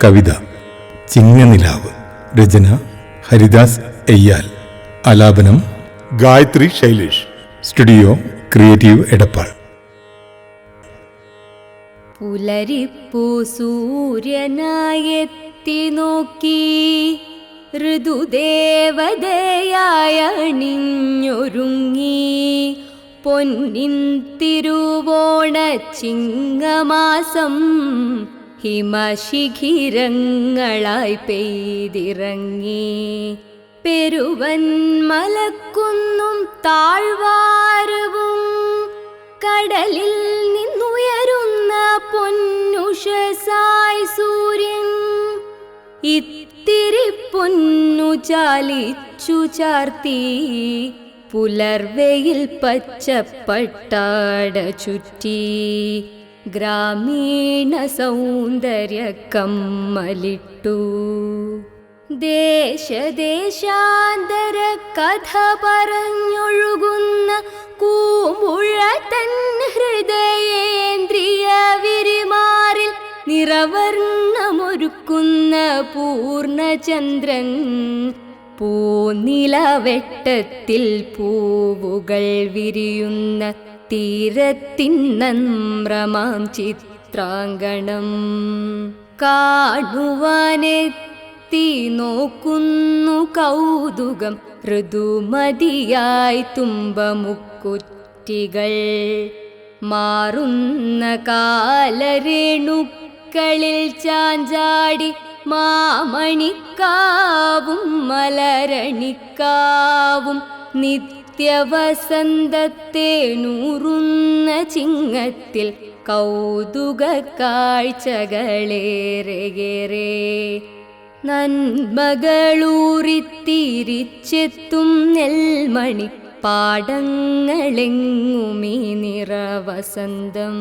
കവിത ചിങ്ങനിലാവ്. രചന ഹരിദാസ് എയ്യാൽ. ആലാപനം Gayathri Sailesh. Studio creative Edappal. പുലരിപ്പൂ സൂര്യനായെത്തി നോക്കി ഋതുദേവതയായ അണിഞ്ഞൊരുങ്ങി പൊന്നിൻ തിരുവോണ ചിങ്ങമാസം ഹിമശിഖിരങ്ങളായി പെയ്തിറങ്ങി. പെരുവൻ മലക്കുന്നും താഴ്വാരവും കടലിൽ നിന്നുയരുന്ന പൊന്നുഷസായി സൂര്യൻ ഇത്തിരി പൊന്നു ചാലിച്ചു ചാർത്തി പുലർവെയിൽ പച്ചപ്പട്ടാട ചുറ്റി ഗ്രാമീണ സൗന്ദര്യ കമ്മലിട്ടു. ദേശദേശാന്തര കഥ പറഞ്ഞൊഴുകുന്ന കൂമ്പുഴ തൻ ഹൃദയേന്ദ്രിയ വിരിമാറിൽ നിറവർണ്ണമൊരുക്കുന്ന പൂർണ്ണചന്ദ്രൻ പൂനിലവെട്ടത്തിൽ പൂവുകൾ വിരിയുന്ന തീരത്തിൻ നമ്രമാം ചിത്രാങ്കണം കാണുവാനെത്തി നോക്കുന്നു കൗതുകം ഋതുമതിയായി തുമ്പമുക്കുറ്റികൾ. മാറുന്ന കാലരേണുക്കളിൽ ചാഞ്ചാടി മാമണിക്കാവും മലരണിക്കാവും നിത്യവസന്തത്തെ നൂറുന്ന ചിങ്ങത്തിൽ കൗതുക കാഴ്ചകളേറെയേറെ. നന്മകളൂറിത്തിരിച്ചെത്തും നെൽമണി പാടങ്ങളെങ്ങുമീ നിറവസന്തം.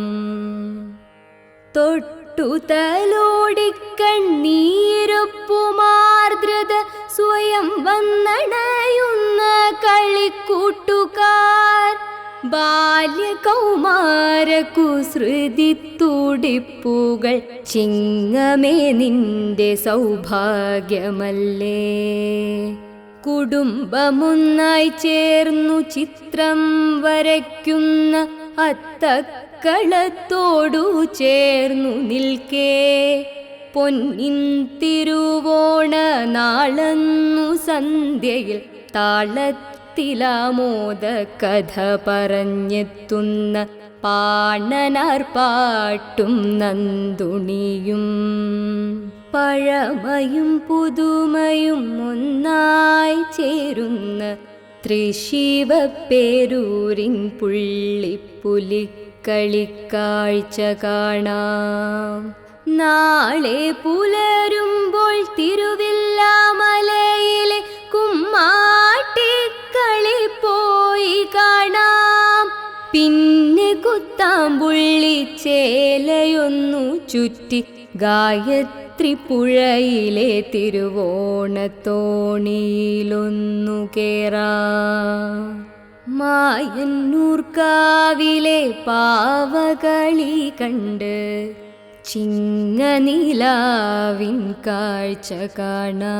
തൊട്ടുതലോടിക്കണ്ണീരൊപ്പുമാർദ്രത സ്വയം വന്നണയുന്ന കളിക്കൂട്ടുകാർ. ബാല്യകൗമാരകുസൃതി തുടിപ്പുകൾ ചിങ്ങമേ നിന്റെ സൗഭാഗ്യമല്ലേ. കുടുംബമൊന്നായി ചേർന്നു ചിത്രം വരയ്ക്കുന്ന അത്തക്കളത്തോടു ചേർന്നു നിൽക്കേ പൊന്നിൻ തിരുവോണ നാളന്നു സന്ധ്യയിൽ താളത്തിലാമോദ കഥ പറഞ്ഞെത്തുന്ന പാണനാർ പാട്ടും നന്ദുണിയും. പഴമയും പുതുമയും ഒന്നായി ചേരുന്ന തൃശിവപ്പേരൂരിൻ പുള്ളിപ്പുലിക്കളിക്കാഴ്ച കാണാം. നാളെ പുലരുമ്പോൾ തിരുവില്ലാമലയിലെ കുമ്മാട്ടിക്കളി പോയി കാണാം. പിന്നെ കുത്താമ്പുള്ളി ചേലയൊന്നു ചുറ്റി ഗായത്രിപ്പുഴയിലെ തിരുവോണത്തോണിയിലൊന്നു കേറാം. മായന്നൂർക്കാവിലെ പാവകളി കണ്ട് ചിങ്ങനിലാവിൻ കാഴ്ച കാണാം.